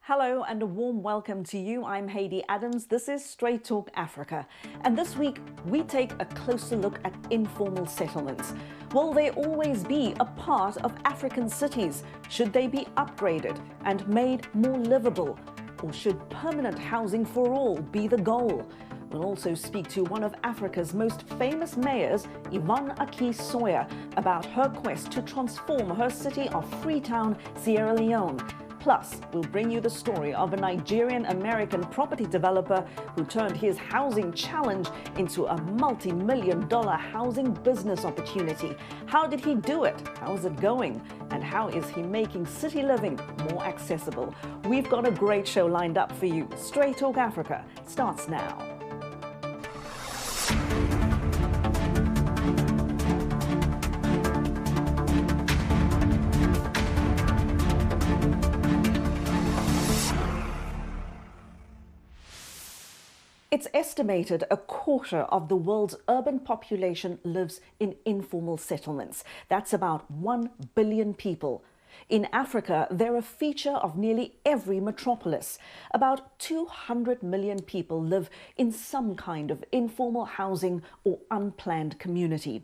Hello and a warm welcome to you. I'm Haydé Adams. This is Straight Talk Africa. And this week, we take a closer look at informal settlements. Will they always be a part of African cities? Should they be upgraded and made more livable? Or should permanent housing for all be the goal? We'll also speak to one of Africa's most famous mayors, Yvonne Aki-Sawyerr, about her quest to transform her city of Freetown, Sierra Leone. Plus, we'll bring you the story of a Nigerian-American property developer who turned his housing challenge into a multi-million-dollar housing business opportunity. How did he do it? How's it going? And how is he making city living more accessible? We've got a great show lined up for you. Straight Talk Africa starts now. It's estimated a quarter of the world's urban population lives in informal settlements. That's about 1 billion people. In Africa, they're a feature of nearly every metropolis. About 200 million people live in some kind of informal housing or unplanned community.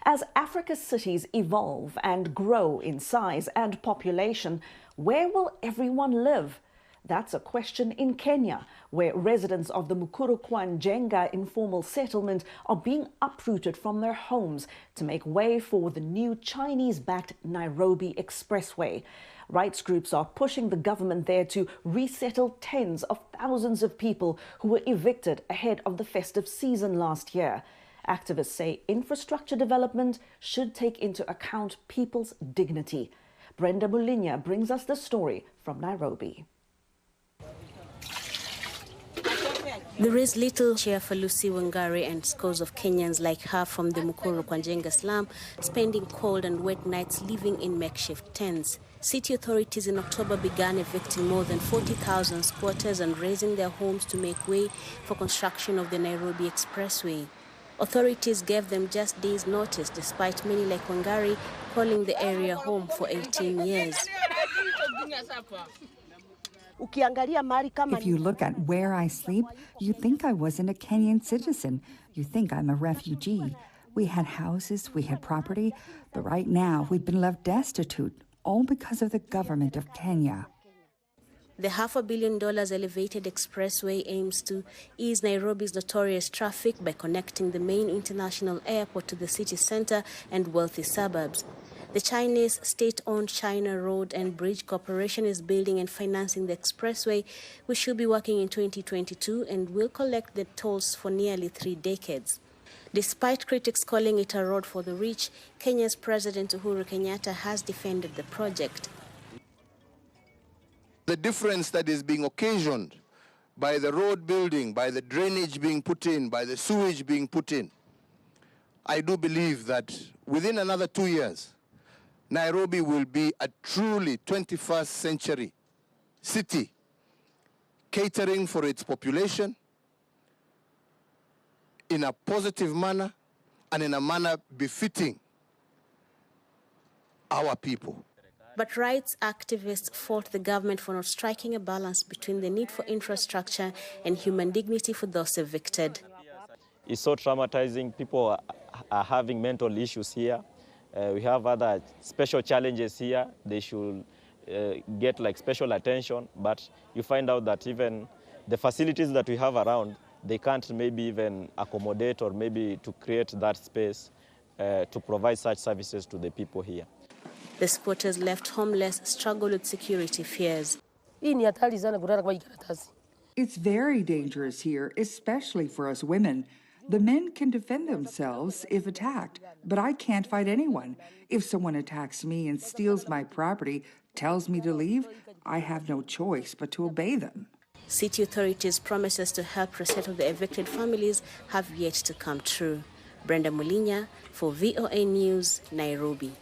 As Africa's cities evolve and grow in size and population, where will everyone live? That's a question in Kenya, where residents of the Mukuru-kwa-Njenga informal settlement are being uprooted from their homes to make way for the new Chinese-backed Nairobi Expressway. Rights groups are pushing the government there to resettle tens of thousands of people who were evicted ahead of the festive season last year. Activists say infrastructure development should take into account people's dignity. Brenda Mulinya brings us the story from Nairobi. There is little cheer for Lucy Wangari and scores of Kenyans like her from the Mukuru-kwa-Njenga slum, spending cold and wet nights living in makeshift tents. City authorities in October began evicting more than 40,000 squatters and razing their homes to make way for construction of the Nairobi Expressway. Authorities gave them just days' notice, despite many like Wangari calling the area home for 18 years. If you look at where I sleep, you think I wasn't a Kenyan citizen. You think I'm a refugee. We had houses, we had property, but right now we've been left destitute, all because of the government of Kenya. The $500 million elevated expressway aims to ease Nairobi's notorious traffic by connecting the main international airport to the city center and wealthy suburbs. The Chinese state-owned China Road and Bridge Corporation is building and financing the expressway, which should be working in 2022 and will collect the tolls for nearly 3 decades. Despite critics calling it a road for the rich, Kenya's President Uhuru Kenyatta has defended the project. The difference that is being occasioned by the road building, by the drainage being put in, by the sewage being put in, I do believe that within another 2 years, Nairobi will be a truly 21st century city, catering for its population in a positive manner and in a manner befitting our people. But rights activists fault the government for not striking a balance between the need for infrastructure and human dignity for those evicted. It's so traumatizing. People are having mental issues here. We have other special challenges here. They should get like special attention, but you find out that even the facilities that we have around, they can't maybe even accommodate or maybe to create that space to provide such services to the people here. The squatters left homeless struggle with security fears. It's very dangerous here, especially for us women. The men can defend themselves if attacked, but I can't fight anyone. If someone attacks me and steals my property, tells me to leave, I have no choice but to obey them. City authorities' promises to help resettle the evicted families have yet to come true. Brenda Mulinya for VOA News, Nairobi.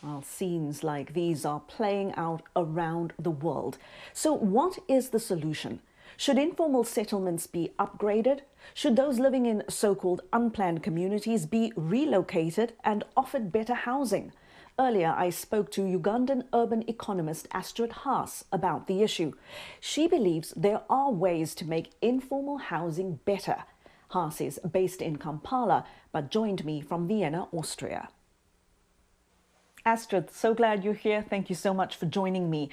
Well, scenes like these are playing out around the world. So what is the solution? Should informal settlements be upgraded? Should those living in so-called unplanned communities be relocated and offered better housing? Earlier, I spoke to Ugandan urban economist Astrid Haas about the issue. She believes there are ways to make informal housing better. Haas is based in Kampala, but joined me from Vienna, Austria. Astrid, so glad you're here. Thank you so much for joining me.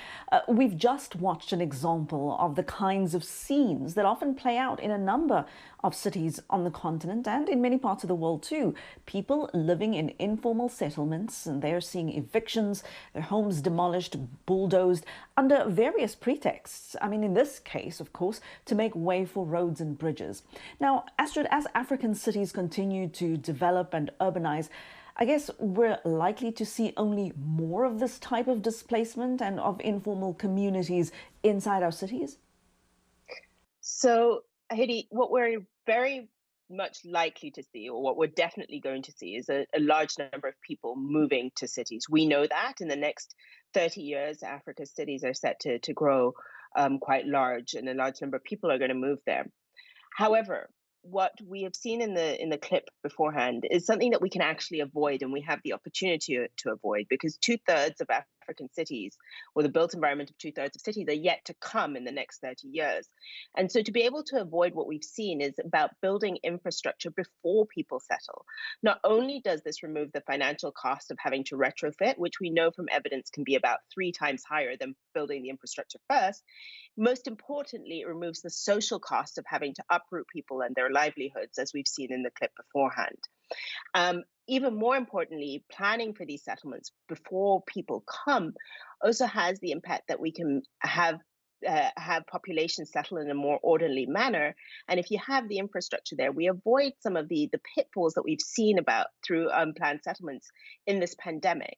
We've just watched an example of the kinds of scenes that often play out in a number of cities on the continent and in many parts of the world too. People living in informal settlements, and they're seeing evictions, their homes demolished, bulldozed under various pretexts. I mean, in this case, of course, to make way for roads and bridges. Now, Astrid, as African cities continue to develop and urbanize, I guess we're likely to see only more of this type of displacement and of informal communities inside our cities? So, Haydé, what we're very much likely to see, or what we're definitely going to see, is a large number of people moving to cities. We know that in the next 30 years, Africa's cities are set to grow quite large, and a large number of people are going to move there. However, what we have seen in the clip beforehand is something that we can actually avoid, and we have the opportunity to avoid, because 2/3 of African cities, or the built environment of 2/3 of cities, are yet to come in the next 30 years. And so to be able to avoid what we've seen is about building infrastructure before people settle. Not only does this remove the financial cost of having to retrofit, which we know from evidence can be about 3 times higher than building the infrastructure first, most importantly, it removes the social cost of having to uproot people and their livelihoods, as we've seen in the clip beforehand. Even more importantly, planning for these settlements before people come also has the impact that we can have populations settle in a more orderly manner. And if you have the infrastructure there, we avoid some of the pitfalls that we've seen about through unplanned settlements in this pandemic.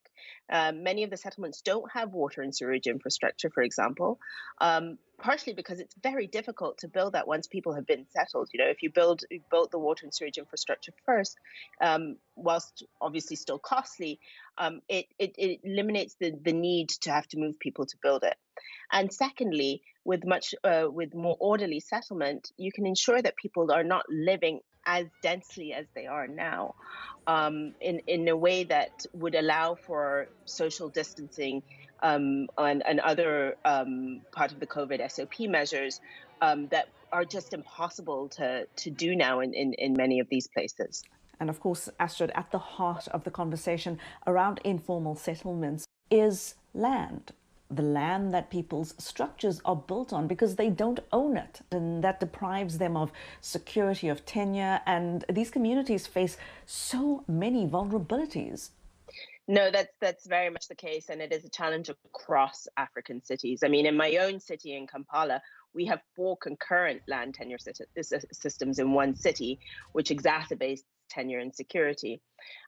Many of the settlements don't have water and sewage infrastructure, for example, partially because it's very difficult to build that once people have been settled. You know, if you built the water and sewage infrastructure first, whilst obviously still costly, it eliminates the need to have to move people to build it. And secondly, with more orderly settlement, you can ensure that people are not living as densely as they are now, in a way that would allow for social distancing and other part of the COVID SOP measures that are just impossible to do now in many of these places. And of course, Astrid, at the heart of the conversation around informal settlements is land. The land that people's structures are built on because they don't own it, and that deprives them of security of tenure, and these communities face so many vulnerabilities. No, that's very much the case, and it is a challenge across African cities. I mean, in my own city in Kampala, we have 4 concurrent land tenure systems in one city, which exacerbates tenure insecurity.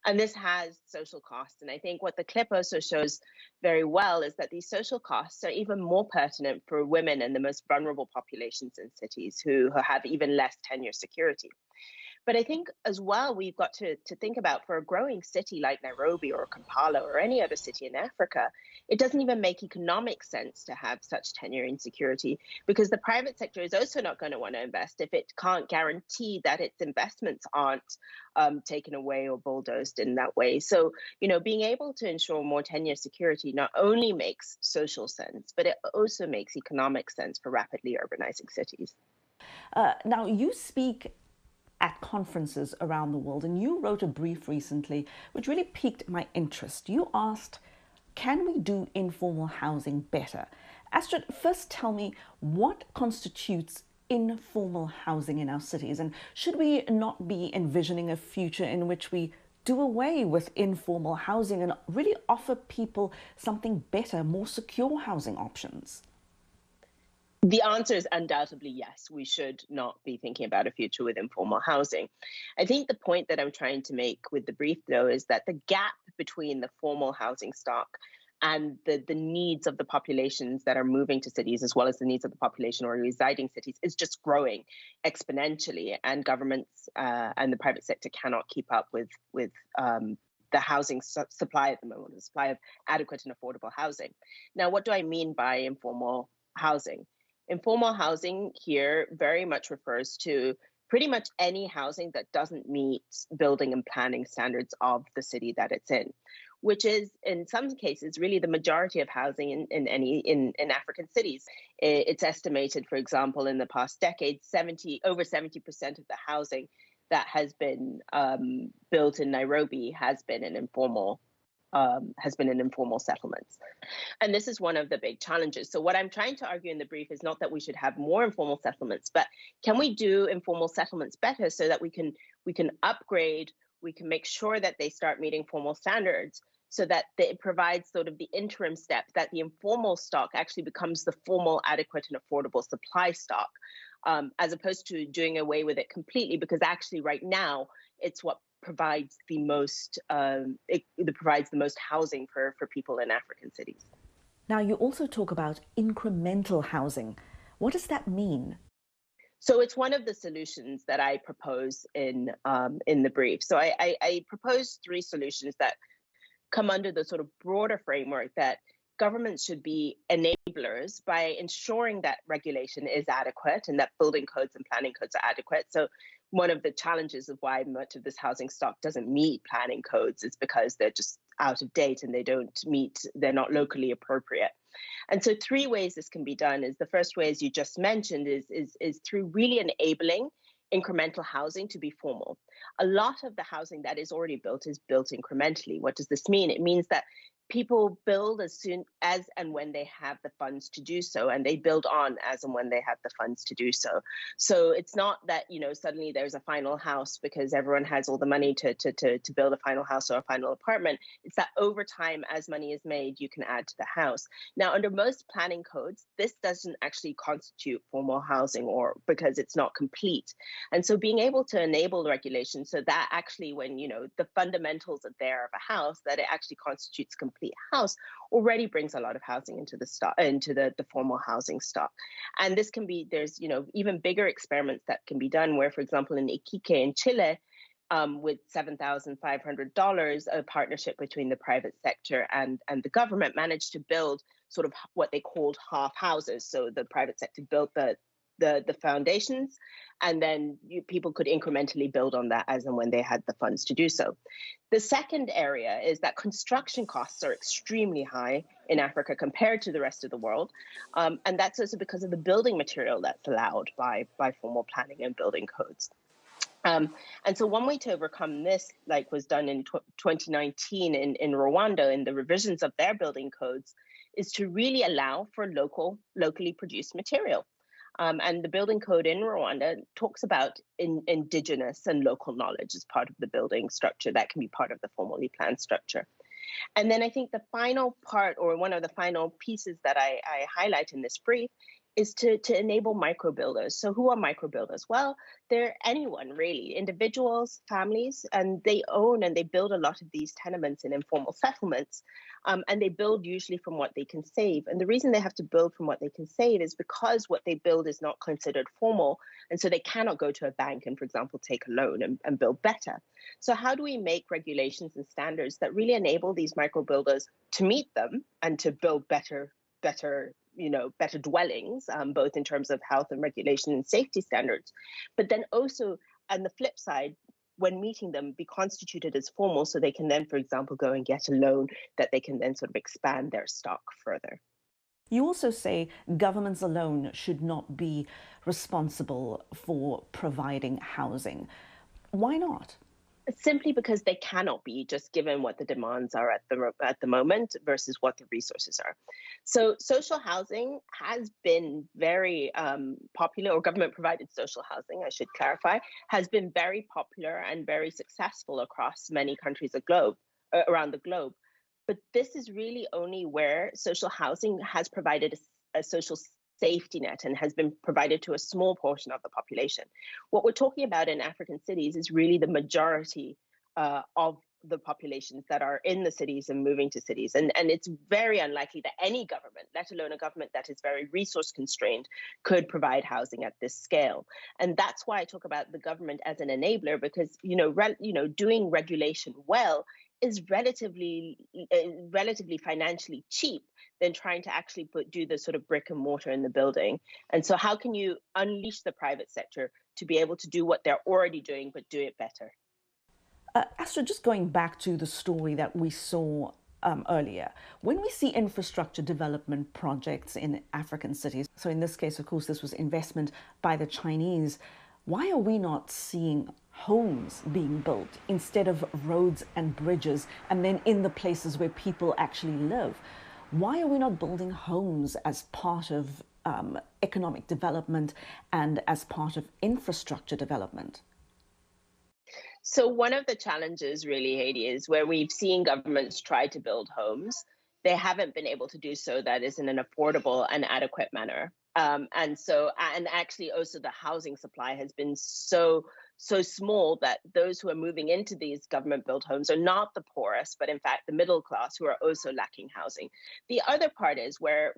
And this has social costs. And I think what the clip also shows very well is that these social costs are even more pertinent for women and the most vulnerable populations in cities who have even less tenure security. But I think as well, we've got to think about, for a growing city like Nairobi or Kampala or any other city in Africa, it doesn't even make economic sense to have such tenure insecurity, because the private sector is also not going to want to invest if it can't guarantee that its investments aren't taken away or bulldozed in that way. So, you know, being able to ensure more tenure security not only makes social sense, but it also makes economic sense for rapidly urbanizing cities. Now, you speak at conferences around the world, and you wrote a brief recently which really piqued my interest. You asked, can we do informal housing better? Astrid, first tell me, what constitutes informal housing in our cities, and should we not be envisioning a future in which we do away with informal housing and really offer people something better, more secure housing options? The answer is undoubtedly yes. We should not be thinking about a future with informal housing. I think the point that I'm trying to make with the brief, though, is that the gap between the formal housing stock and the needs of the populations that are moving to cities, as well as the needs of the population or residing cities, is just growing exponentially. And governments and the private sector cannot keep up with the housing supply at the moment, the supply of adequate and affordable housing. Now, what do I mean by informal housing? Informal housing here very much refers to pretty much any housing that doesn't meet building and planning standards of the city that it's in. which is in some cases really the majority of housing in African cities. It's estimated, for example, in the past decade, over 70% of the housing that has been built in Nairobi has been in informal settlements. And this is one of the big challenges. So what I'm trying to argue in the brief is not that we should have more informal settlements, but can we do informal settlements better so that we can upgrade, we can make sure that they start meeting formal standards, so that it provides sort of the interim step that the informal stock actually becomes the formal, adequate, and affordable supply stock, as opposed to doing away with it completely, because actually right now it's what provides the most housing for people in African cities. Now, you also talk about incremental housing. What does that mean? So it's one of the solutions that I propose in the brief. So I propose 3 solutions that come under the sort of broader framework that governments should be enablers by ensuring that regulation is adequate and that building codes and planning codes are adequate. So one of the challenges of why much of this housing stock doesn't meet planning codes is because they're just out of date and they're not locally appropriate. And so 3 ways this can be done is, the first way, as you just mentioned, is through really enabling incremental housing to be formal. A lot of the housing that is already built is built incrementally. What does this mean? It means that people build as soon as and when they have the funds to do so, and they build on as and when they have the funds to do so. So it's not that, suddenly there's a final house because everyone has all the money to build a final house or a final apartment. It's that over time, as money is made, you can add to the house. Now, under most planning codes, this doesn't actually constitute formal housing, or because it's not complete. And so being able to enable the regulation so that actually when, the fundamentals are there of a house, that it actually constitutes complete house, already brings a lot of housing into the formal housing stock. And this can be, there's even bigger experiments that can be done where, for example, in Iquique in Chile, with $7,500, a partnership between the private sector and the government managed to build sort of what they called half houses. So the private sector built the foundations, and then people could incrementally build on that as and when they had the funds to do so. The second area is that construction costs are extremely high in Africa compared to the rest of the world. And that's also because of the building material that's allowed by formal planning and building codes. And so one way to overcome this, like was done in 2019 in Rwanda in the revisions of their building codes, is to really allow for locally produced material. And the building code in Rwanda talks about indigenous and local knowledge as part of the building structure that can be part of the formally planned structure. And then I think the final part, or one of the final pieces that I highlight in this brief, is to enable micro builders. So who are micro builders? Well, they're anyone really, individuals, families, and they own and they build a lot of these tenements in informal settlements. And they build usually from what they can save. And the reason they have to build from what they can save is because what they build is not considered formal. And so they cannot go to a bank and, for example, take a loan and build better. So how do we make regulations and standards that really enable these micro builders to meet them and to build better dwellings, both in terms of health and regulation and safety standards, but then also, on the flip side, when meeting them, be constituted as formal so they can then, for example, go and get a loan that they can then sort of expand their stock further. You also say governments alone should not be responsible for providing housing. Why not? Simply because they cannot be, just given what the demands are at the moment versus what the resources are. So social housing has been very popular, or government-provided social housing, I should clarify, has been very popular and very successful across many countries around the globe. But this is really only where social housing has provided a social safety net and has been provided to a small portion of the population. What we're talking about in African cities is really the majority of the populations that are in the cities and moving to cities. And it's very unlikely that any government, let alone a government that is very resource constrained, could provide housing at this scale. And that's why I talk about the government as an enabler, because doing regulation well is relatively financially cheap than trying to actually do the sort of brick and mortar in the building. And so how can you unleash the private sector to be able to do what they're already doing, but do it better? Astrid, just going back to the story that we saw earlier, when we see infrastructure development projects in African cities, so in this case, of course, this was investment by the Chinese, why are we not seeing homes being built instead of roads and bridges and then in the places where people actually live? Why are we not building homes as part of economic development and as part of infrastructure development? So one of the challenges really, Haydé, is where we've seen governments try to build homes, they haven't been able to do so that is in an affordable and adequate manner. And actually also the housing supply has been so small that those who are moving into these government built homes are not the poorest, but in fact the middle class who are also lacking housing. The other part is where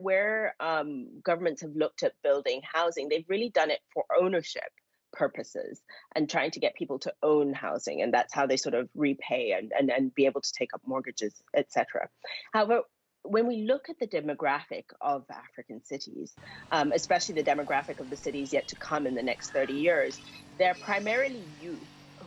governments have looked at building housing, they've really done it for ownership purposes and trying to get people to own housing, and that's how they sort of repay and be able to take up mortgages, etc. However, when we look at the demographic of African cities, especially the demographic of the cities yet to come in the next 30 years, they're primarily youth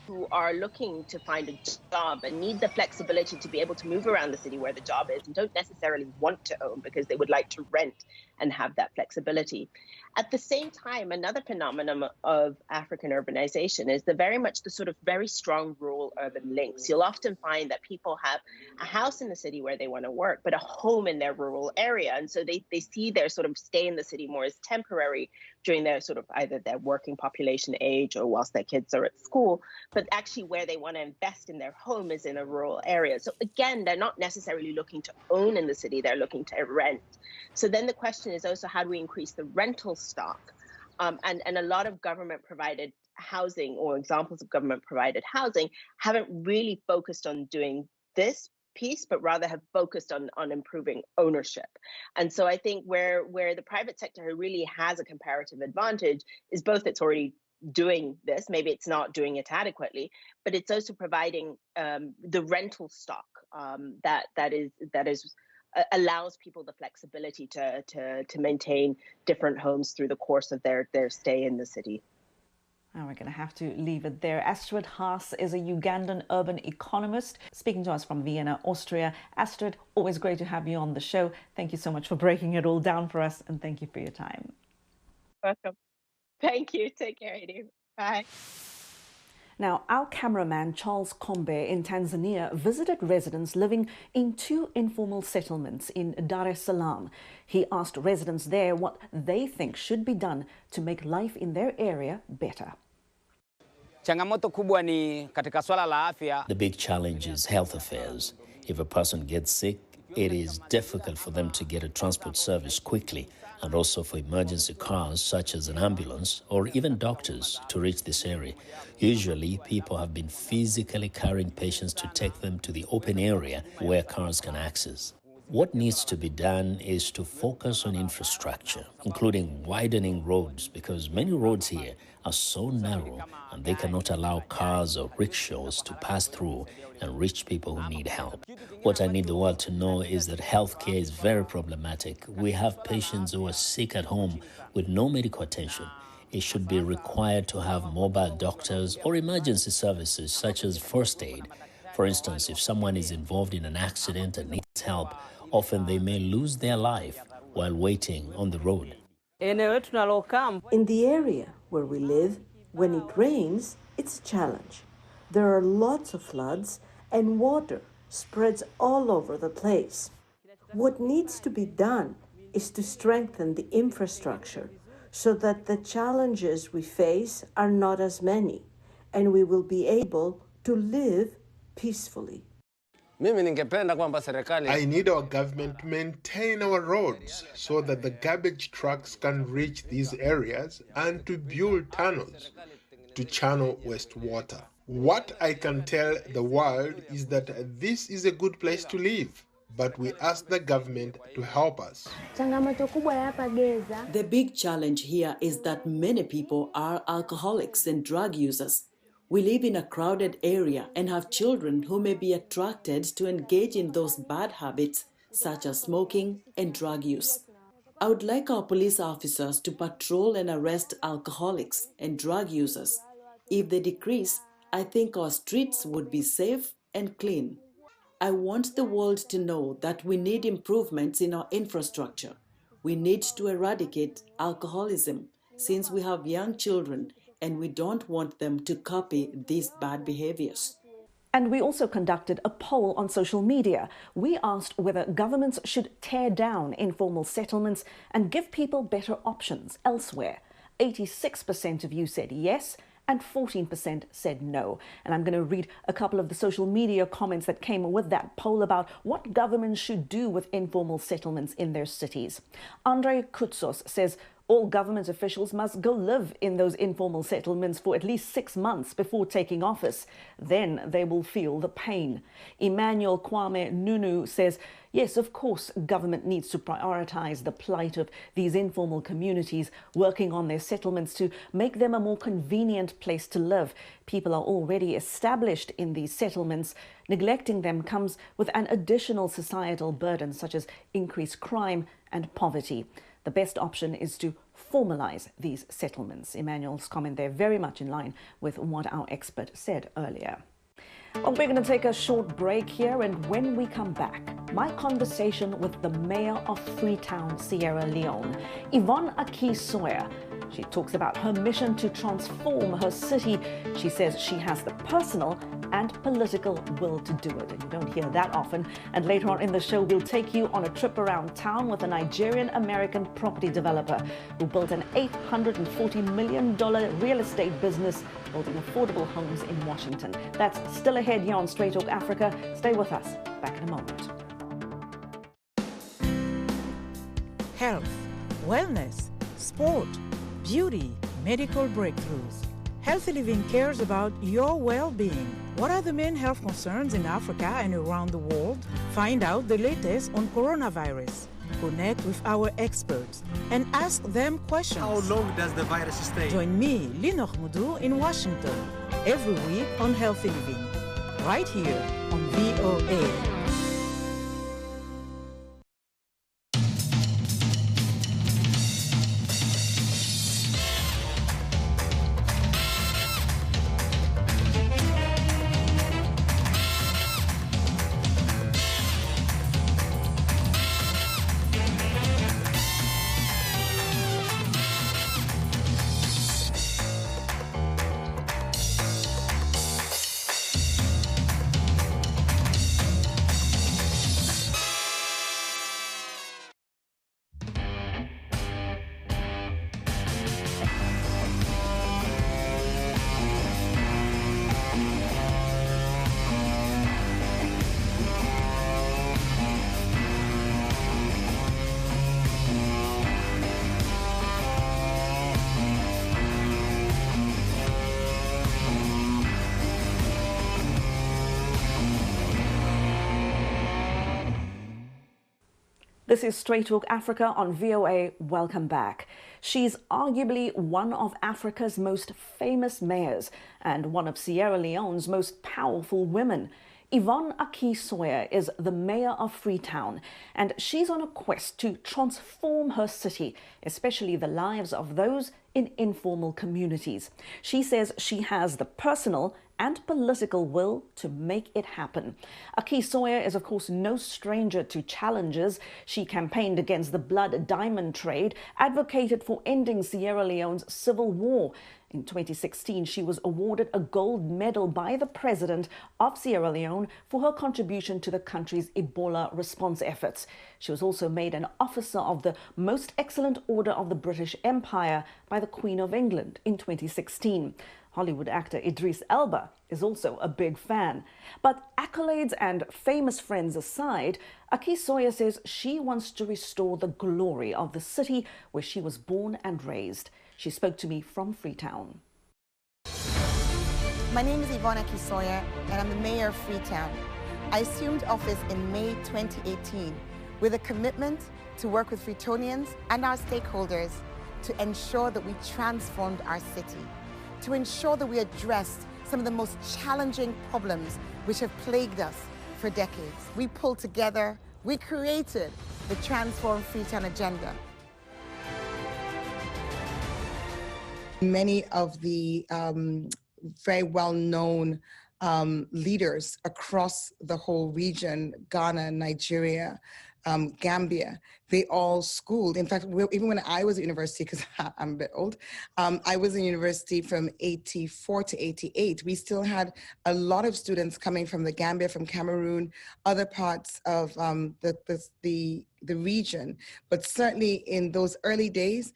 who are looking to find a job and need the flexibility to be able to move around the city where the job is and don't necessarily want to own because they would like to rent and have that flexibility. At the same time, another phenomenon of African urbanization is very much the sort of very strong rural-urban links. You'll often find that people have a house in the city where they want to work, but a home in their rural area. And so they see their sort of stay in the city more as temporary during their sort of either their working population age or whilst their kids are at school, but actually where they want to invest in their home is in a rural area. So again, they're not necessarily looking to own in the city, they're looking to rent. So then the question is also, how do we increase the rental stock? And a lot of government provided housing or examples of government provided housing haven't really focused on doing this piece, but rather have focused on improving ownership. And so I think where the private sector really has a comparative advantage is both it's already doing this, maybe it's not doing it adequately, but it's also providing the rental stock that is allows people the flexibility to maintain different homes through the course of their stay in the city. Now we're going to have to leave it there. Astrid Haas is a Ugandan urban economist speaking to us from Vienna, Austria. Astrid, always great to have you on the show. Thank you so much for breaking it all down for us, and thank you for your time. Welcome. Thank you. Take care, Haydé. Bye. Now, our cameraman Charles Kombe in Tanzania visited residents living in 2 informal settlements in Dar es Salaam. He asked residents there what they think should be done to make life in their area better. The big challenge is health affairs. If a person gets sick, it is difficult for them to get a transport service quickly, and also for emergency cars such as an ambulance or even doctors to reach this area. Usually, people have been physically carrying patients to take them to the open area where cars can access. What needs to be done is to focus on infrastructure, including widening roads, because many roads here are so narrow and they cannot allow cars or rickshaws to pass through and reach people who need help. What I need the world to know is that healthcare is very problematic. We have patients who are sick at home with no medical attention. It should be required to have mobile doctors or emergency services such as first aid. For instance, if someone is involved in an accident and needs help, often they may lose their life while waiting on the road. In the area where we live, when it rains, it's a challenge. There are lots of floods and water spreads all over the place. What needs to be done is to strengthen the infrastructure so that the challenges we face are not as many and we will be able to live peacefully. I need our government to maintain our roads so that the garbage trucks can reach these areas and to build tunnels to channel wastewater. What I can tell the world is that this is a good place to live, but we ask the government to help us. The big challenge here is that many people are alcoholics and drug users. We live in a crowded area and have children who may be attracted to engage in those bad habits, such as smoking and drug use. I would like our police officers to patrol and arrest alcoholics and drug users. If they decrease, I think our streets would be safe and clean. I want the world to know that we need improvements in our infrastructure. We need to eradicate alcoholism since we have young children and we don't want them to copy these bad behaviors. And we also conducted a poll on social media. We asked whether governments should tear down informal settlements and give people better options elsewhere. 86% of you said yes, and 14% said no. And I'm going to read a couple of the social media comments that came with that poll about what governments should do with informal settlements in their cities. Andre Kutsos says all government officials must go live in those informal settlements for at least 6 months before taking office. Then they will feel the pain. Emmanuel Kwame Nunu says, yes, of course, government needs to prioritize the plight of these informal communities, working on their settlements to make them a more convenient place to live. People are already established in these settlements. Neglecting them comes with an additional societal burden, such as increased crime and poverty. The best option is to formalize these settlements. Emmanuel's comment there very much in line with what our expert said earlier. Well, we're going to take a short break here, and when we come back, my conversation with the mayor of Freetown, Sierra Leone, Yvonne Aki-Sawyerr. She talks about her mission to transform her city. She says she has the personal and political will to do it. And you don't hear that often. And later on in the show, we'll take you on a trip around town with a Nigerian-American property developer who built an $840 million real estate business building affordable homes in Washington. That's still ahead here on Straight Talk Africa. Stay with us. Back in a moment. Health, wellness, sport, beauty, medical breakthroughs. Healthy Living cares about your well-being. What are the main health concerns in Africa and around the world? Find out the latest on coronavirus. Connect with our experts and ask them questions. How long does the virus stay? Join me, Leone in Washington, every week on Healthy Living, right here on VOA. This is Straight Talk Africa on VOA. Welcome back. She's arguably one of Africa's most famous mayors and one of Sierra Leone's most powerful women. Yvonne Aki-Sawyerr is the mayor of Freetown, and she's on a quest to transform her city, especially the lives of those in informal communities. She says she has the personal and political will to make it happen. Aki-Sawyerr is, of course, no stranger to challenges. She campaigned against the blood diamond trade, advocated for ending Sierra Leone's civil war. In 2016, she was awarded a gold medal by the president of Sierra Leone for her contribution to the country's Ebola response efforts. She was also made an officer of the Most Excellent Order of the British Empire by the Queen of England in 2016. Hollywood actor Idris Elba is also a big fan. But accolades and famous friends aside, Aki-Sawyerr says she wants to restore the glory of the city where she was born and raised. She spoke to me from Freetown. My name is Yvonne Aki-Sawyerr, and I'm the mayor of Freetown. I assumed office in May 2018 with a commitment to work with Freetonians and our stakeholders to ensure that we transformed our city, to ensure that we addressed some of the most challenging problems which have plagued us for decades. We pulled together, we created the Transform Freetown agenda. Many of the very well-known leaders across the whole region, Ghana, Nigeria, Gambia. They all schooled. In fact, even when I was at university, because I'm a bit old, I was in university from 84 to 88. We still had a lot of students coming from the Gambia, from Cameroon, other parts of the region. But certainly in those early days,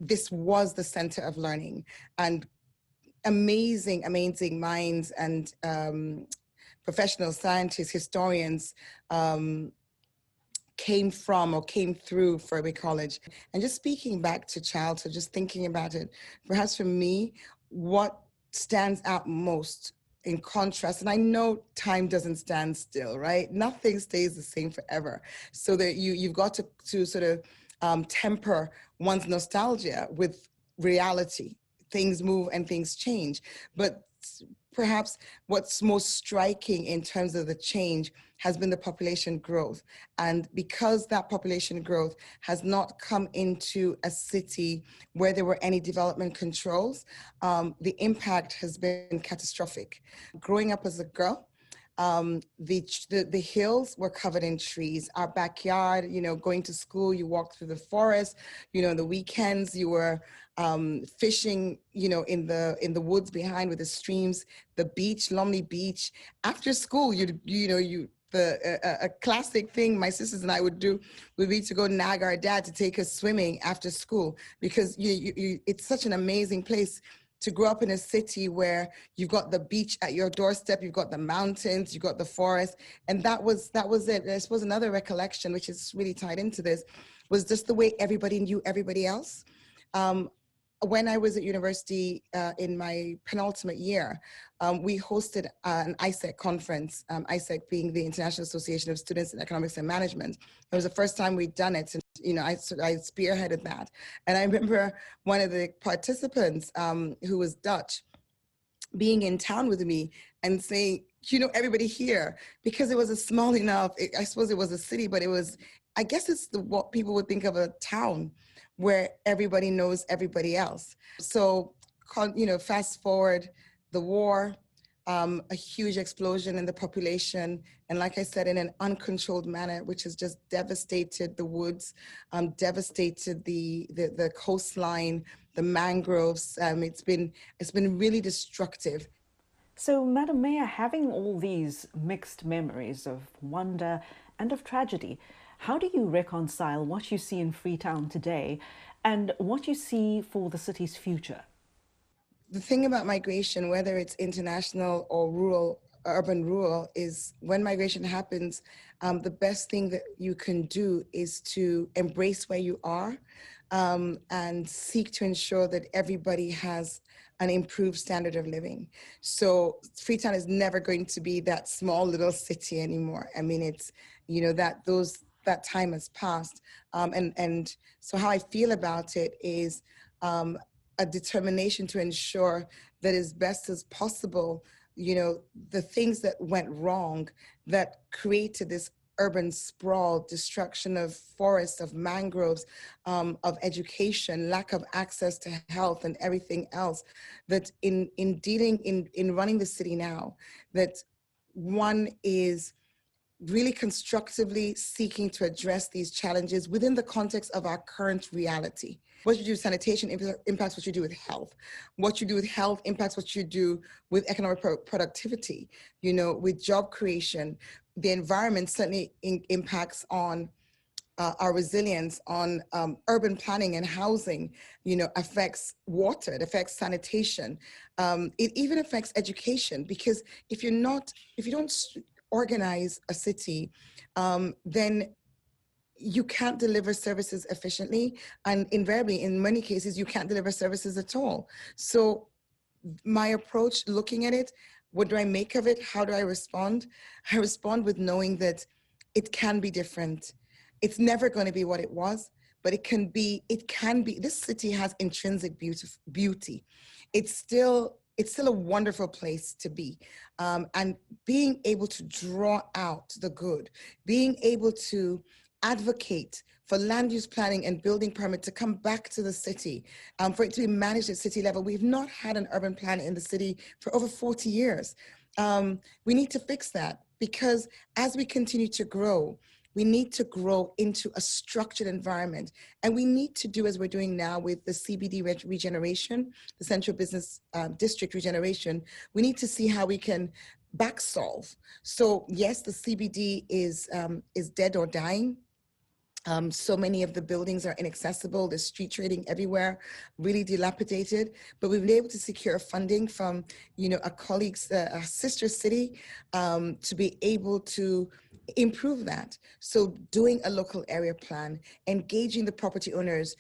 this was the center of learning, and amazing minds and professional scientists, historians came through Furby College. And just speaking back to childhood, just thinking about it, perhaps for me, what stands out most in contrast, and I know time doesn't stand still, right? Nothing stays the same forever. So that you've got to sort of temper one's nostalgia with reality. Things move and things change. But perhaps what's most striking in terms of the change has been the population growth. And because that population growth has not come into a city where there were any development controls, the impact has been catastrophic. Growing up as a girl, the hills were covered in trees. Our backyard, going to school, you walked through the forest, the weekends you were fishing, in the woods behind with the streams, the beach, Lumley Beach. After school, a classic thing my sisters and I would do would be to go nag our dad to take us swimming after school, because it's such an amazing place to grow up in a city where you've got the beach at your doorstep, you've got the mountains, you've got the forest, and that was it. I suppose another recollection, which is really tied into this, was just the way everybody knew everybody else. When I was at university in my penultimate year, we hosted an ISEC conference, ISEC being the International Association of Students in Economics and Management. It was the first time we'd done it, and I spearheaded that. And I remember one of the participants who was Dutch being in town with me and saying, everybody here, because it was a small enough, I suppose it was a city, but it was, I guess it's what people would think of a town, where everybody knows everybody else. So, fast forward the war, a huge explosion in the population, and like I said, in an uncontrolled manner, which has just devastated the woods, devastated the coastline, the mangroves. It's been really destructive. So, Madam Mayor, having all these mixed memories of wonder and of tragedy, how do you reconcile what you see in Freetown today and what you see for the city's future? The thing about migration, whether it's international or rural, urban-rural, is when migration happens, the best thing that you can do is to embrace where you are and seek to ensure that everybody has an improved standard of living. So Freetown is never going to be that small little city anymore. I mean, it's, that time has passed. And so how I feel about it is a determination to ensure that as best as possible, the things that went wrong that created this urban sprawl, destruction of forests, of mangroves, of education, lack of access to health and everything else, that in running the city now, that one is really constructively seeking to address these challenges within the context of our current reality. What you do with sanitation impacts what you do with health. What you do with health impacts what you do with economic productivity, with job creation. The environment certainly impacts on our resilience, on urban planning and housing, affects water, it affects sanitation. It even affects education, because if you don't organize a city, then you can't deliver services efficiently, and invariably, in many cases, you can't deliver services at all. So my approach, looking at it, what do I make of it? How do I respond? I respond with knowing that it can be different. It's never going to be what it was, but it can be, this city has intrinsic beauty. It's still a wonderful place to be. And being able to draw out the good, being able to advocate for land use planning and building permit to come back to the city, for it to be managed at city level. We've not had an urban plan in the city for over 40 years. We need to fix that, because as we continue to grow, we need to grow into a structured environment. And we need to do as we're doing now with the CBD regeneration, the Central Business District regeneration. We need to see how we can back solve. So yes, the CBD is dead or dying. So many of the buildings are inaccessible. There's street trading everywhere, really dilapidated. But we've been able to secure funding from, a colleague's, a sister city, to be able to improve that. So doing a local area plan, engaging the property owners,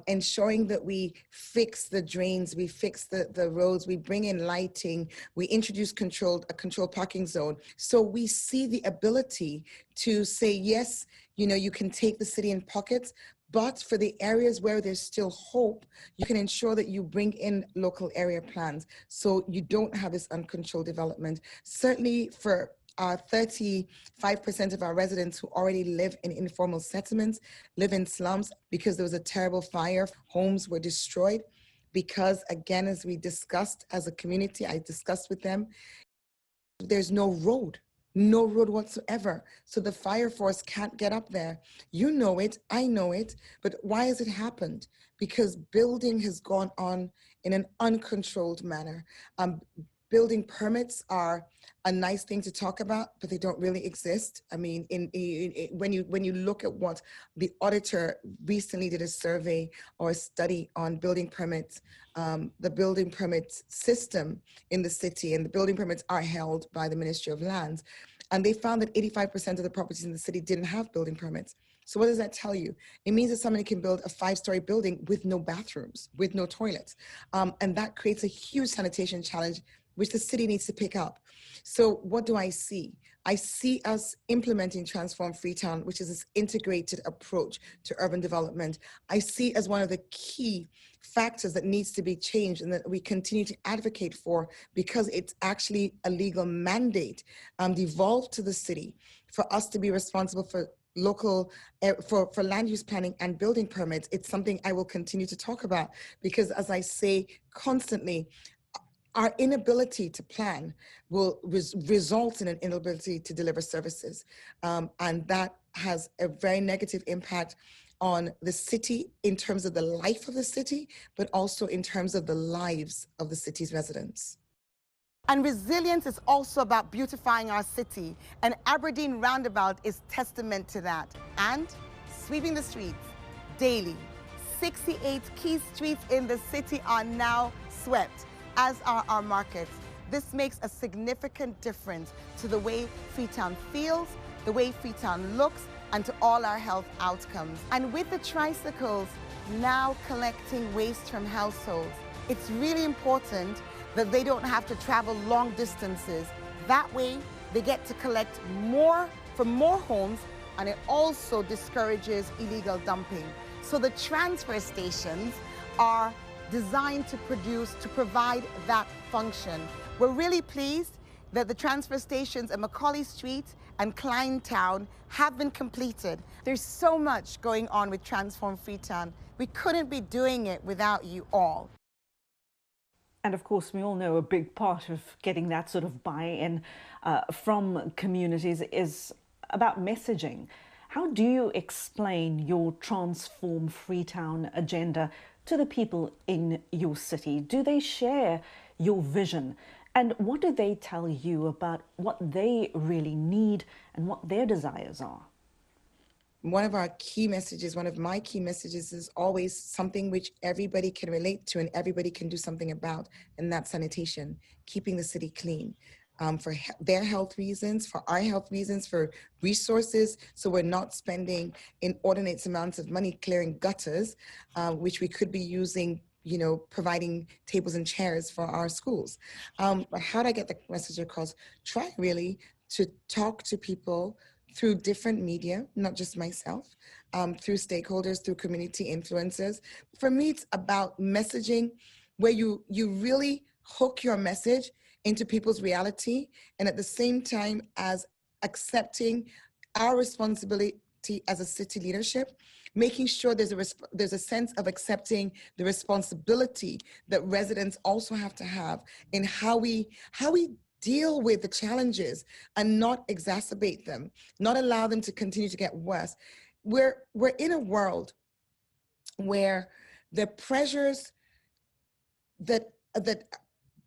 ensuring that we fix the drains, we fix the roads, we bring in lighting, we introduce a controlled parking zone. So we see the ability to say, yes, you can take the city in pockets, but for the areas where there's still hope, you can ensure that you bring in local area plans so you don't have this uncontrolled development. Certainly for our 35% of our residents who already live in informal settlements, live in slums because there was a terrible fire, homes were destroyed because, again, as we discussed as a community, I discussed with them, there's no road whatsoever. So the fire force can't get up there. You know it, I know it, but why has it happened? Because building has gone on in an uncontrolled manner. Building permits are a nice thing to talk about, but they don't really exist. I mean, when you look at what the auditor recently did a survey or a study on building permits, the building permit system in the city, and the building permits are held by the Ministry of Lands, and they found that 85% of the properties in the city didn't have building permits. So what does that tell you? It means that somebody can build a 5-story building with no bathrooms, with no toilets, and that creates a huge sanitation challenge which the city needs to pick up. So what do I see? I see us implementing Transform Freetown, which is this integrated approach to urban development. I see as one of the key factors that needs to be changed and that we continue to advocate for, because it's actually a legal mandate devolved to the city for us to be responsible for local, for land use planning and building permits. It's something I will continue to talk about because, as I say constantly, our inability to plan will result in an inability to deliver services. And that has a very negative impact on the city in terms of the life of the city, but also in terms of the lives of the city's residents. And resilience is also about beautifying our city, and Aberdeen Roundabout is testament to that. And sweeping the streets daily. 68 key streets in the city are now swept, as are our markets. This makes a significant difference to the way Freetown feels, the way Freetown looks, and to all our health outcomes. And with the tricycles now collecting waste from households, it's really important that they don't have to travel long distances. That way, they get to collect more from more homes, and it also discourages illegal dumping. So the transfer stations are designed to provide that function. We're really pleased that the transfer stations at Macaulay Street and Kleintown have been completed. There's so much going on with Transform Freetown. We couldn't be doing it without you all. And of course, we all know a big part of getting that sort of buy-in from communities is about messaging. How do you explain your Transform Freetown agenda to the people in your city? Do they share your vision? And what do they tell you about what they really need and what their desires are? One of our key messages, one of my key messages, is always something which everybody can relate to and everybody can do something about, and that's sanitation, keeping the city clean. For their health reasons, for our health reasons, for resources, so we're not spending inordinate amounts of money clearing gutters, which we could be using, providing tables and chairs for our schools. But how do I get the message across? Try really to talk to people through different media, not just myself, through stakeholders, through community influencers. For me, it's about messaging where you really hook your message into people's reality, and at the same time as accepting our responsibility as a city leadership making sure there's a sense of accepting the responsibility that residents also have to have in how we deal with the challenges and not exacerbate them, not allow them to continue to get worse. We're in a world where the pressures that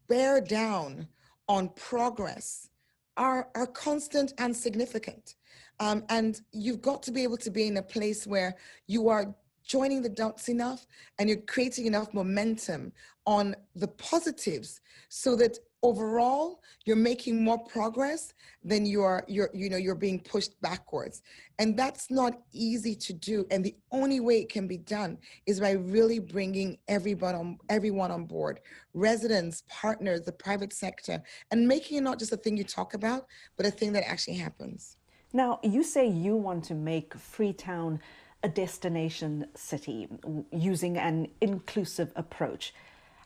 bear down on progress are constant and significant. And you've got to be able to be in a place where you are joining the dots enough and you're creating enough momentum on the positives so that overall you're making more progress than you're being pushed backwards. And that's not easy to do. And the only way it can be done is by really bringing everyone on board, residents, partners, the private sector, and making it not just a thing you talk about, but a thing that actually happens. Now, you say you want to make Freetown a destination city using an inclusive approach.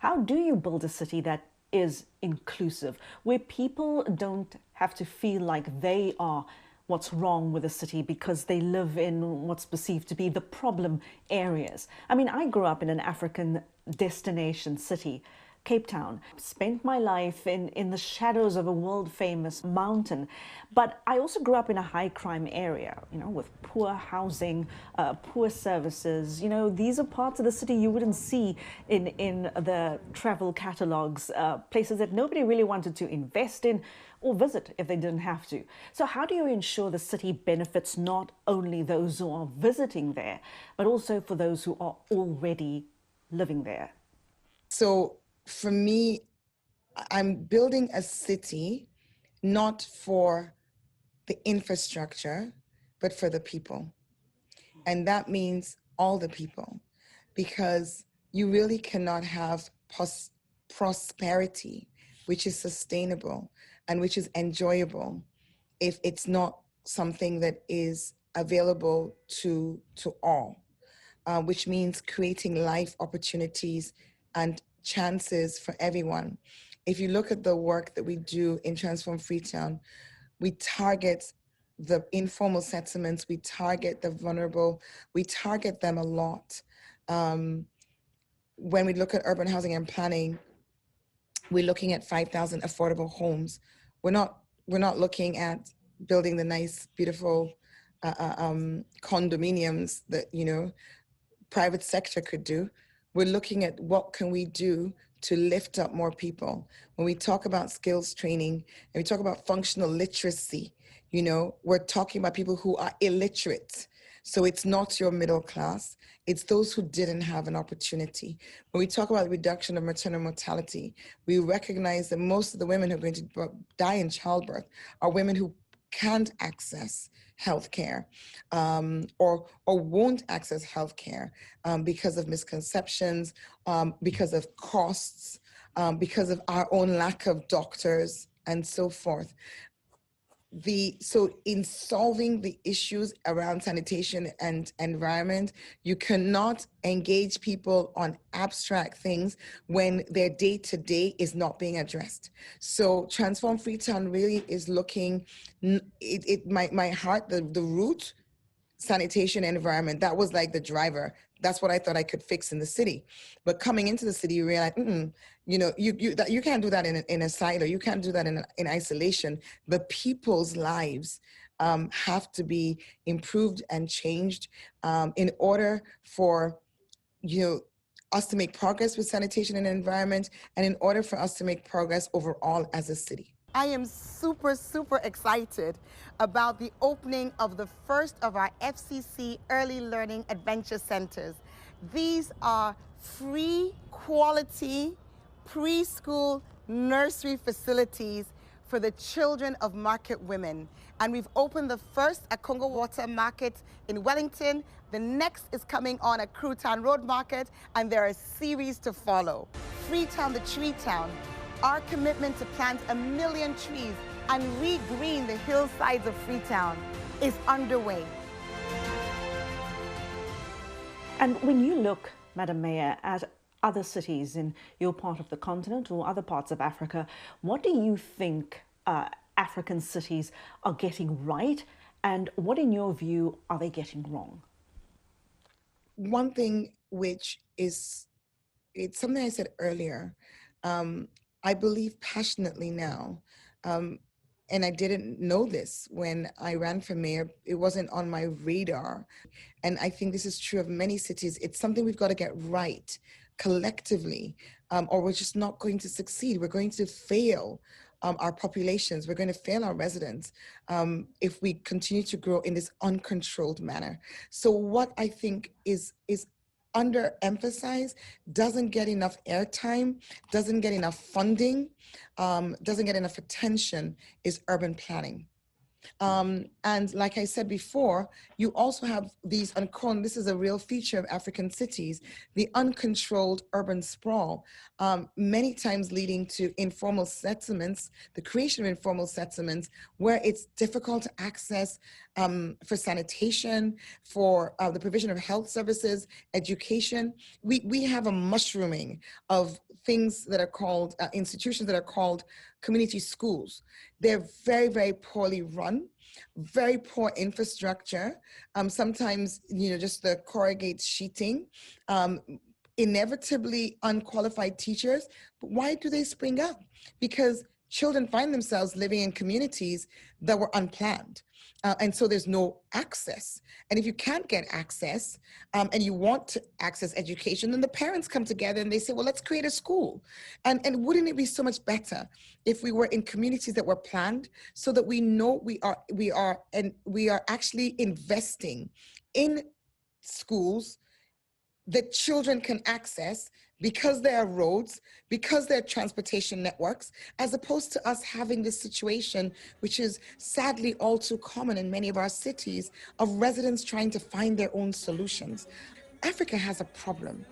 How do you build a city that is inclusive, where people don't have to feel like they are what's wrong with the city because they live in what's perceived to be the problem areas? I mean, I grew up in an African destination city, Cape Town. Spent my life in the shadows of a world-famous mountain. But I also grew up in a high-crime area, with poor housing, poor services. These are parts of the city you wouldn't see in the travel catalogs, places that nobody really wanted to invest in or visit if they didn't have to. So how do you ensure the city benefits not only those who are visiting there, but also for those who are already living there? So for me, I'm building a city not for the infrastructure, but for the people. And that means all the people, because you really cannot have prosperity, which is sustainable and which is enjoyable, if it's not something that is available to all, which means creating life opportunities and chances for everyone. If you look at the work that we do in Transform Freetown, we target the informal settlements, we target the vulnerable, we target them a lot. When we look at urban housing and planning, we're looking at 5,000 affordable homes. We're not looking at building the nice, beautiful condominiums that private sector could do. We're looking at what can we do to lift up more people. When we talk about skills training and we talk about functional literacy, we're talking about people who are illiterate. So it's not your middle class, it's those who didn't have an opportunity. When we talk about the reduction of maternal mortality, we recognize that most of the women who are going to die in childbirth are women who can't access healthcare, or won't access healthcare because of misconceptions, because of costs, because of our own lack of doctors, and so forth. So in solving the issues around sanitation and environment, you cannot engage people on abstract things when their day-to-day is not being addressed. So Transform Freetown really is looking, my heart, the root, sanitation and environment, that was like the driver. That's what I thought I could fix in the city. But coming into the city, you realize, you can't do that in a silo. You can't do that in isolation. The people's lives have to be improved and changed in order for us to make progress with sanitation and environment, and in order for us to make progress overall as a city. I am super, super excited about the opening of the first of our FCC Early Learning Adventure Centers. These are free, quality, preschool, nursery facilities for the children of market women. And we've opened the first at Congo Water Market in Wellington. The next is coming on at Cruton Road Market, and there are a series to follow. Freetown, the Tree Town. Our commitment to plant 1 million trees and regreen the hillsides of Freetown is underway. And when you look, Madam Mayor, at other cities in your part of the continent or other parts of Africa, what do you think African cities are getting right, and what, in your view, are they getting wrong? one thing which is, it's something I said earlier. I believe passionately now, and I didn't know this when I ran for mayor. It wasn't on my radar. And I think this is true of many cities. It's something we've got to get right collectively, or we're just not going to succeed. We're going to fail our populations. We're going to fail our residents if we continue to grow in this uncontrolled manner. So what I think is underemphasized, doesn't get enough airtime, doesn't get enough funding, doesn't get enough attention, is urban planning. And like I said before, you also have these this is a real feature of African cities, the uncontrolled urban sprawl, many times leading to informal settlements, the creation of informal settlements, where it's difficult to access for sanitation, for the provision of health services, education. We have a mushrooming of things that are called, institutions that are called community schools. They're very, very poorly run, very poor infrastructure. Sometimes, just the corrugate sheeting, inevitably unqualified teachers. But why do they spring up? Because children find themselves living in communities that were unplanned. And so there's no access. And if you can't get access and you want to access education, then the parents come together and they say, well, let's create a school. And wouldn't it be so much better if we were in communities that were planned, so that we know we are actually investing in schools that children can access, because there are roads, because there are transportation networks, as opposed to us having this situation, which is sadly all too common in many of our cities, of residents trying to find their own solutions. Africa has a problem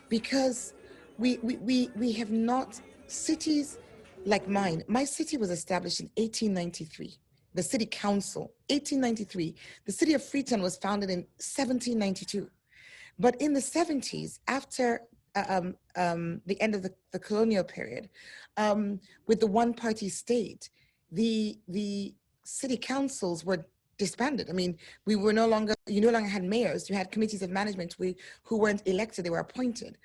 because we have not, cities like mine. My city was established in 1893. The city council, 1893. The city of Freetown was founded in 1792. But in the 70s, after the end of the colonial period, with the one-party state, the city councils were disbanded. I mean, you no longer had mayors. You had committees of management who weren't elected; they were appointed,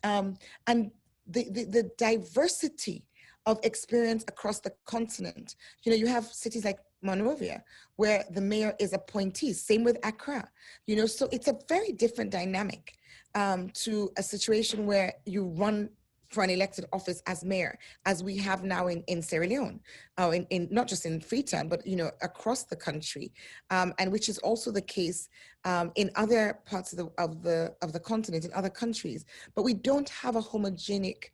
and the diversity of experience across the continent. You have cities like Monrovia, where the mayor is appointee. Same with Accra. So it's a very different dynamic to a situation where you run for an elected office as mayor, as we have now in Sierra Leone, in not just in Freetown, but across the country, and which is also the case in other parts of the continent, in other countries. But we don't have a homogenic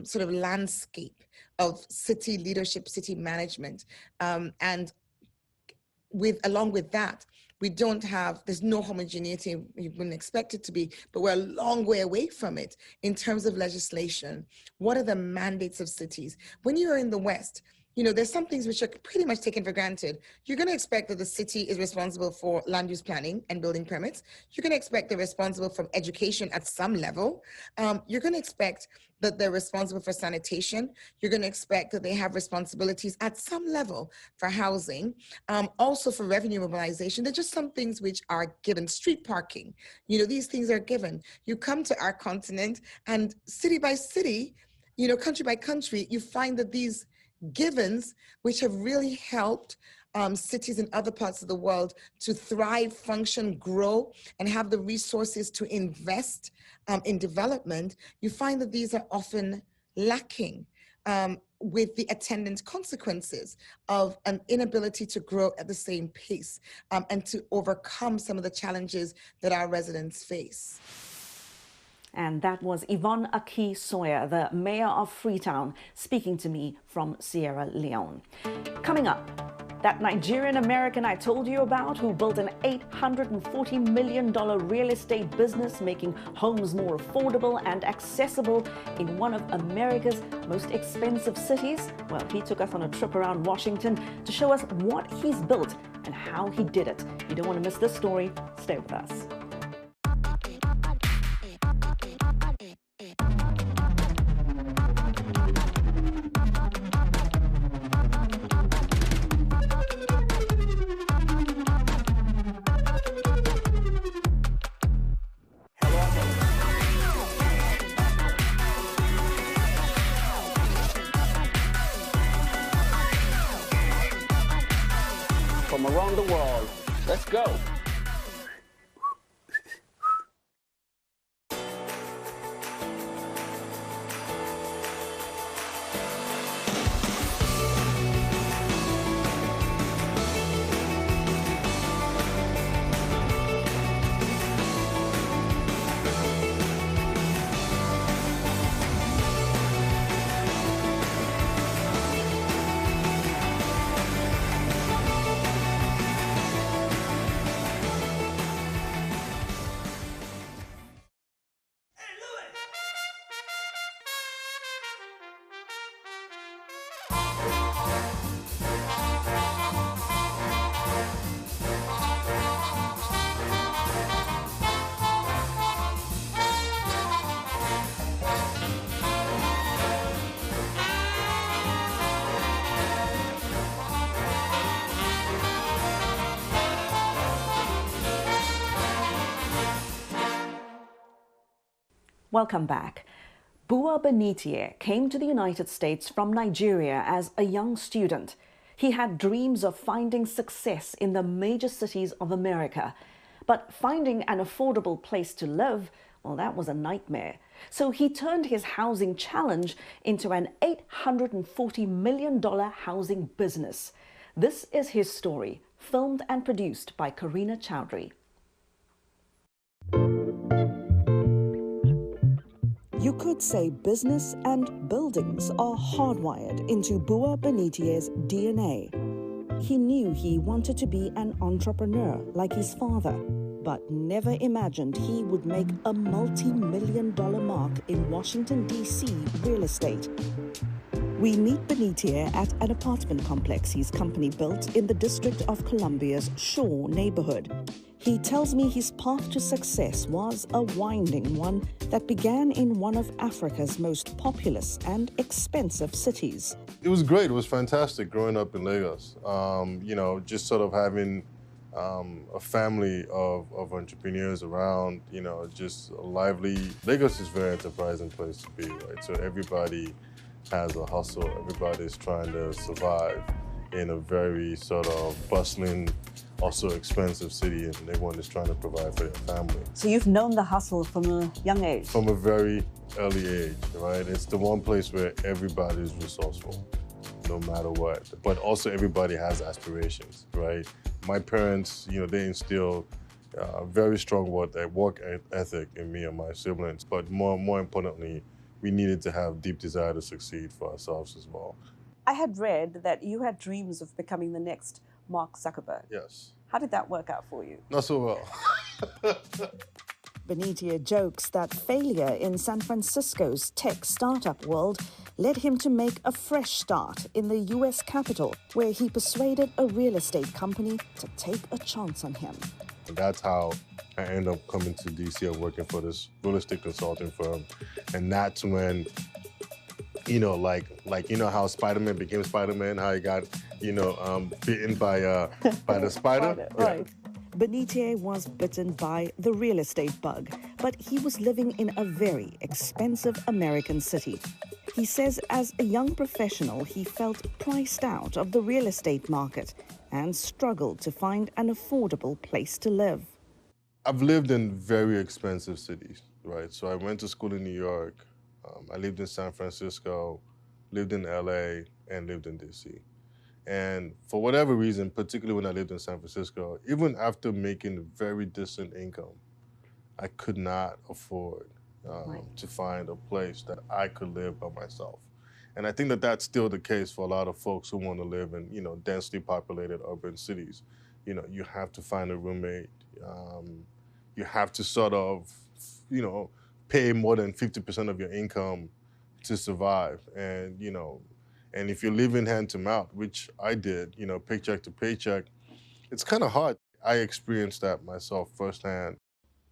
sort of landscape of city leadership, city management, and along with that, there's no homogeneity. You wouldn't expect it to be, but we're a long way away from it in terms of legislation. What are the mandates of cities? When you're in the West, there's some things which are pretty much taken for granted. You're going to expect that the city is responsible for land use planning and building permits. You're going to expect they're responsible for education at some level. You're going to expect that they're responsible for sanitation. You're going to expect that they have responsibilities at some level for housing, also for revenue mobilization. They're just some things which are given. Street parking, these things are given. You come to our continent and city by city, country by country, you find that these givens, which have really helped cities in other parts of the world to thrive, function, grow, and have the resources to invest in development, you find that these are often lacking with the attendant consequences of an inability to grow at the same pace and to overcome some of the challenges that our residents face. And that was Yvonne Aki-Sawyerr, the mayor of Freetown, speaking to me from Sierra Leone. Coming up, that Nigerian American I told you about who built an $840 million real estate business making homes more affordable and accessible in one of America's most expensive cities. Well, he took us on a trip around Washington to show us what he's built and how he did it. You don't want to miss this story. Stay with us. from around the world. Let's go. Welcome back. Bua Benitier came to the United States from Nigeria as a young student. He had dreams of finding success in the major cities of America. But finding an affordable place to live, well, that was a nightmare. So he turned his housing challenge into an $840 million housing business. This is his story, filmed and produced by Karina Chowdhury. You could say business and buildings are hardwired into Bua Benitier's DNA. He knew he wanted to be an entrepreneur like his father, but never imagined he would make a multi-million-dollar mark in Washington, D.C. real estate. We meet Benitier at an apartment complex his company built in the District of Columbia's Shaw neighborhood. He tells me his path to success was a winding one that began in one of Africa's most populous and expensive cities. It was great. It was fantastic growing up in Lagos. Just sort of having a family of entrepreneurs around, just a lively. Lagos is a very enterprising place to be, right? So everybody has a hustle. Everybody's trying to survive in a very sort of bustling, also expensive city, and everyone is trying to provide for their family. So you've known the hustle from a young age? From a very early age, right? It's the one place where everybody is resourceful, no matter what. But also everybody has aspirations, right? My parents, they instilled very strong work ethic in me and my siblings. But more importantly, we needed to have deep desire to succeed for ourselves as well. I had read that you had dreams of becoming the next Mark Zuckerberg. Yes. How did that work out for you? Not so well. Benitier jokes that failure in San Francisco's tech startup world led him to make a fresh start in the U.S. Capitol, where he persuaded a real estate company to take a chance on him. And that's how I ended up coming to D.C. and working for this real estate consulting firm. And that's when, how Spider-Man became Spider-Man, how he got, bitten by the spider. Right. Benitier was bitten by the real estate bug, but he was living in a very expensive American city. He says as a young professional, he felt priced out of the real estate market and struggled to find an affordable place to live. I've lived in very expensive cities, right? So I went to school in New York. I lived in San Francisco, lived in LA, and lived in DC. And for whatever reason, particularly when I lived in San Francisco, even after making a very decent income, I could not afford to find a place that I could live by myself. And I think that that's still the case for a lot of folks who want to live in, densely populated urban cities. You have to find a roommate. You have to sort of, pay more than 50% of your income to survive. And, and if you're living hand to mouth, which I did, paycheck to paycheck, it's kind of hard. I experienced that myself firsthand.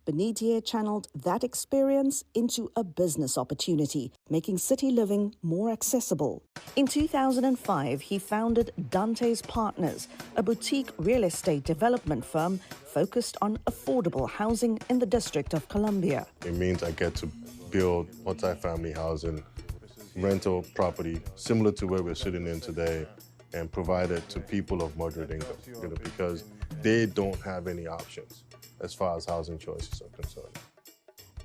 Benitier channeled that experience into a business opportunity, making city living more accessible. In 2005, he founded Dante's Partners, a boutique real estate development firm focused on affordable housing in the District of Columbia. It means I get to build multifamily housing, rental property, similar to where we're sitting in today, and provide it to people of moderate income, because they don't have any options as far as housing choices are concerned.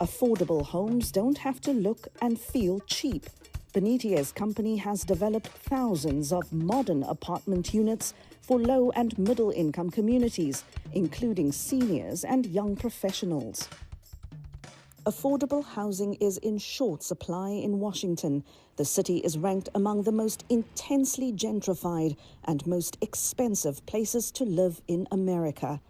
Affordable homes don't have to look and feel cheap. Benitez's company has developed thousands of modern apartment units for low and middle income communities, including seniors and young professionals. Affordable housing is in short supply in Washington. The city is ranked among the most intensely gentrified and most expensive places to live in America.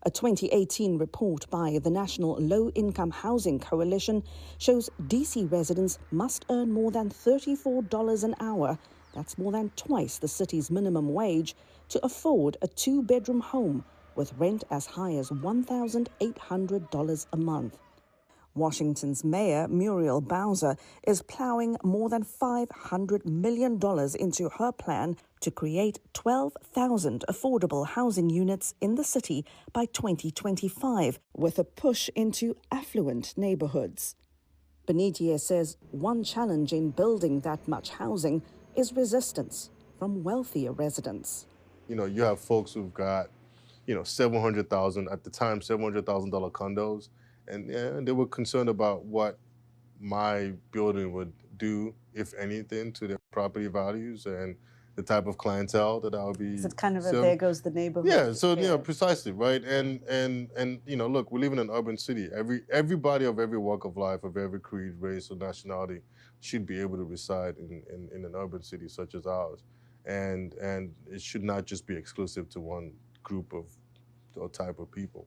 A 2018 report by the National Low-Income Housing Coalition shows DC residents must earn more than $34 an hour, that's more than twice the city's minimum wage, to afford a two-bedroom home with rent as high as $1,800 a month. Washington's Mayor Muriel Bowser is plowing more than $500 million into her plan to create 12,000 affordable housing units in the city by 2025, with a push into affluent neighborhoods. Benitez says one challenge in building that much housing is resistance from wealthier residents. You have folks who've got, $700,000 at the time, $700,000 condos. And they were concerned about what my building would do, if anything, to their property values and the type of clientele that I would be. Is it kind of a there goes the neighborhood? Yeah, so precisely, right? And look, we live in an urban city. Everybody of every walk of life, of every creed, race, or nationality should be able to reside in an urban city such as ours. And it should not just be exclusive to one group of or type of people.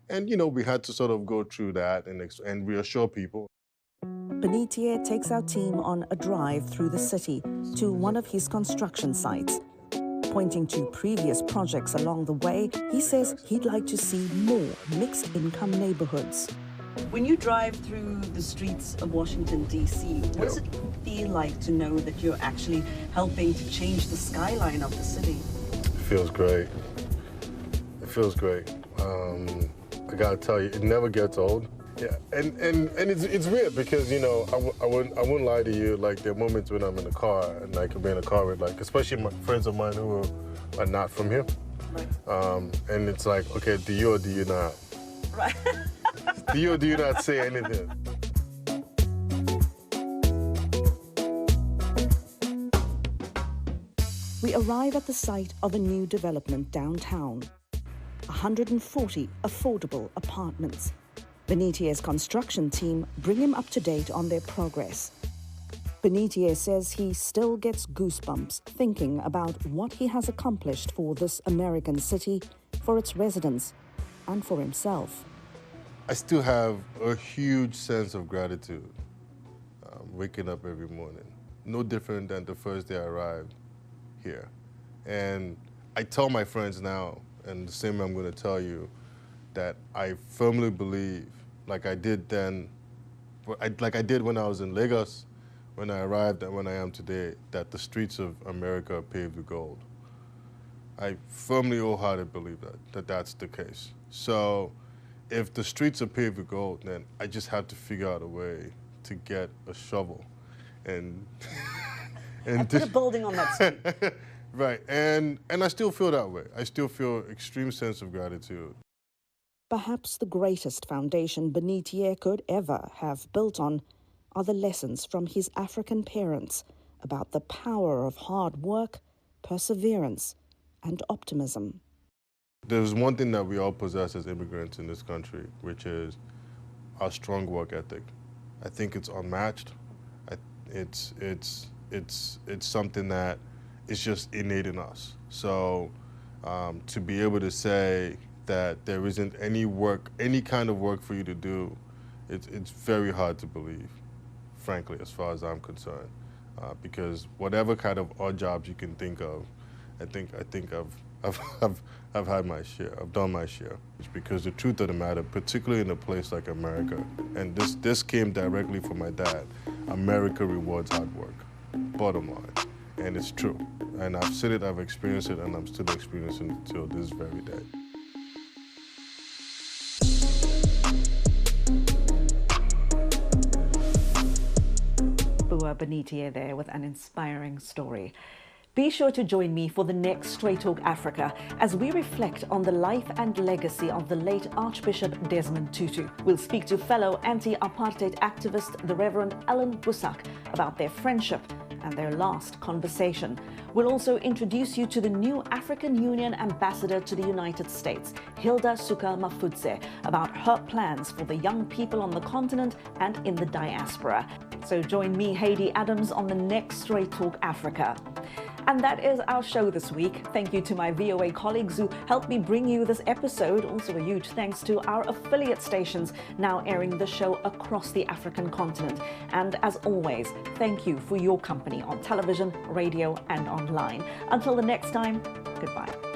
And, we had to sort of go through that and reassure people. Benitez takes our team on a drive through the city to one of his construction sites. Pointing to previous projects along the way, he says he'd like to see more mixed-income neighborhoods. When you drive through the streets of Washington, D.C., what does it feel like to know that you're actually helping to change the skyline of the city? It feels great. It feels great. I gotta tell you, it never gets old. Yeah, and it's weird because I wouldn't lie to you. Like, there are moments when I'm in the car and I could be in a car with, like, especially my friends of mine who are not from here. Right. And it's like, okay, do you or do you not? Right. Do you or do you not say anything? We arrive at the site of a new development downtown. 140 affordable apartments. Benitez's construction team bring him up to date on their progress. Benitez says he still gets goosebumps thinking about what he has accomplished for this American city, for its residents, and for himself. I still have a huge sense of gratitude waking up every morning. No different than the first day I arrived here. And I tell my friends now, and the same I'm going to tell you, that I firmly believe, like I did then, like I did when I was in Lagos, when I arrived and when I am today, that the streets of America are paved with gold. I firmly wholeheartedly believe that that's the case. So if the streets are paved with gold, then I just have to figure out a way to get a shovel and put a building on that street. Right, and I still feel that way. I still feel extreme sense of gratitude. Perhaps the greatest foundation Benitez could ever have built on are the lessons from his African parents about the power of hard work, perseverance, and optimism. There's one thing that we all possess as immigrants in this country, which is our strong work ethic. I think it's unmatched. It's something that is just innate in us. So to be able to say that there isn't any kind of work for you to do, it's very hard to believe, frankly, as far as I'm concerned. Because whatever kind of odd jobs you can think of, I think I've had my share. I've done my share. It's because the truth of the matter, particularly in a place like America, and this came directly from my dad, America rewards hard work, bottom line. And it's true. And I've seen it, I've experienced it, and I'm still experiencing it till this very day. Benitez there with an inspiring story. Be sure to join me for the next Straight Talk Africa as we reflect on the life and legacy of the late Archbishop Desmond Tutu. We'll speak to fellow anti-apartheid activist, the Reverend Ellen Busak, about their friendship and their last conversation. We'll also introduce you to the new African Union ambassador to the United States, Hilda Suka Mafudze, about her plans for the young people on the continent and in the diaspora. So join me, Haydé Adams, on the next Straight Talk Africa. And that is our show this week. Thank you to my VOA colleagues who helped me bring you this episode. Also a huge thanks to our affiliate stations now airing the show across the African continent. And as always, thank you for your company on television, radio, and online. Until the next time, goodbye.